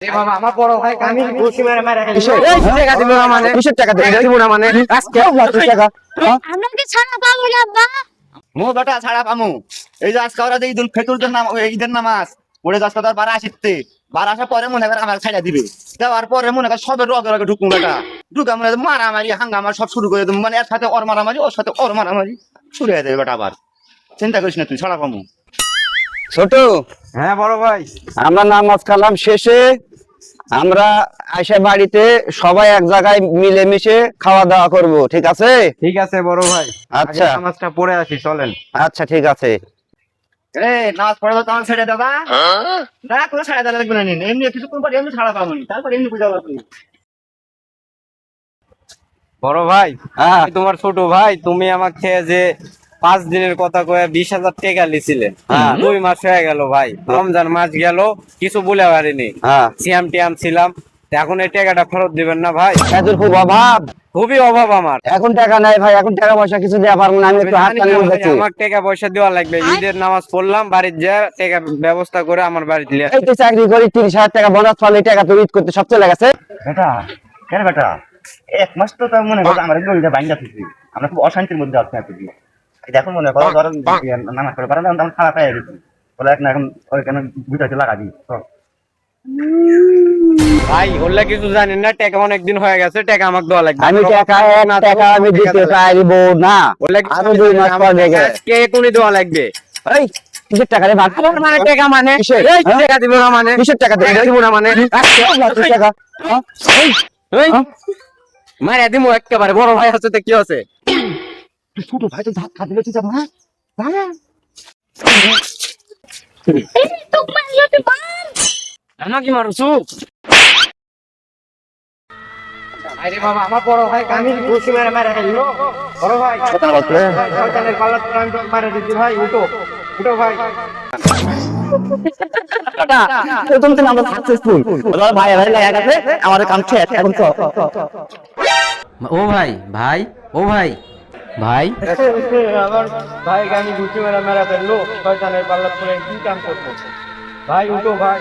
বাবা আমার বড় ভাই আমি ঘুষি মেরে মেরে টাকা দিব না মানে কিসের টাকা দিব না মানে আজকে টাকা আমরা কি ছাড়া পাবো না আব্বা? মু বেটা ছাড়া পামু। এই যে আজকে ওরা যে ঈদুল ফিতরের নাম ঈদের নামাজ পড়ে যাচ্ছে তার 12 আসিতে 12 আসার পরে মনে করে আমার ছাড়া দিবে দেওয়ার পরে মনে করে সবের রগে রগে ঢুকুম বেটা ঢুকা মনে মারামারি হাঙ্গামা সব শুরু করে দেবো মানে এর সাথে ওর মারামারি ওর সাথে ওর মারামারি শুরু হয়ে যাবে বেটা আবার চিন্তা করিস না তুই ছাড়া পামু। ছোট হ্যাঁ বড় ভাই আমরা নামাজ কালাম শেষে আমরা আয়সা বাড়িতে সবাই এক জায়গায় মিলেমিশে খাওয়া দাওয়া করব, ঠিক আছে? ঠিক আছে বড় ভাই আচ্ছা। আগে নামাজটা পড়ে আসি চলেন। আচ্ছা ঠিক আছে। এ নামাজ পড়ে তো আমার ছেড়ে দাদা না কোনো ছাড়া দেওয়া লাগবে না এমনি কিছুক্ষণ পরে এমনি ছাড়া পাবো তারপর এমনি বুঝা পাবো। বড় ভাই হ্যাঁ আমি তোমার ছোট ভাই, তুমি আমাকে যে 5 দিনের কথা কয়ে 20,000 টাকা লিছিলে, হ্যাঁ। 2 মাস হয়ে গেল ভাই, রমজান মাস গেল কিছু বলে পারিনি, হ্যাঁ সিয়াম টিয়াম ছিলাম, তা এখন এই টাকাটা ফেরত দিবেন না ভাই? এদের খুব অভাব, খুবই অভাব আমার। এখন টাকা নাই ভাই, এখন টাকা পয়সা কিছু দেওয়া পারবো না, আমি একটু হাত জানি না টানিয়ে ভাই, যাচ্ছি। আমার টাকা পয়সা দেওয়া লাগবে, ঈদের নামাজ পড়লাম বাড়িতে যা টাকা ব্যবস্থা করে আমার বাড়িতে নিয়ে এই তো চাকরি করি 30,000 টাকা বোনাস পালে টাকা তো ঈদ করতে সব চলে গেছে। বেটা কেন বেটা এক মাস তো তার মনে করো আমার গরিটা বাইন্দা থাকি আমরা খুব অশান্তির মধ্যে আছি আর কি। দেখুন মনে করো ধরো নামাজ পড়ে পারে না তখন খারাপ হয়ে গেছি বলে এক না এখন ওইখানে বুঝাইতে লাগা দিই তো ভাই ওগুলা কিছু জানেন না, টাকা অনেকদিন হয়ে গেছে, টাকা আমাকে দেওয়া লাগবে। আমি টাকা এক টাকা আমি দিতে পারবো না, ওগুলা কিছু আরো 2 মাস পর দেখে। আজকে এখনই দেওয়া লাগবে। এই কিসের টাকা রে ভাগ মানে টাকা মানে কিসের? এই হ্যাঁ? টাকা দিব না মানে কিসের টাকা দিব না মানে আজকে টাকা হ্যাঁ? এই হ্যাঁ? মারা দিমু একেবারে, বড় ভাই আছে তো কি আছে? ছোট ভাই তো ধাক্কা দিলে তুই যাবো না এই তো মারিও তো বান। আমাকে মারছু? আরে বাবা আমার বড় ভাই আমি ঘুষি মেরে মেরে ফেললো বড় ভাই শয়তানের পাল্লা তো আমি মারা দিচ্ছি ভাই উঠো উঠো ভাই। তুমি তো আমরা সাকসেসফুল ভাই ভাই লাগা গেছে আমাদের কাম শেষ এখন তো ও ভাই ভাই ও ভাই ভাই আমার ভাই আমি ঘুষি মেরে মেরে ফেললো শয়তানের পাল্লা পরে কি কাম করবো ভাই উঠো ভাই।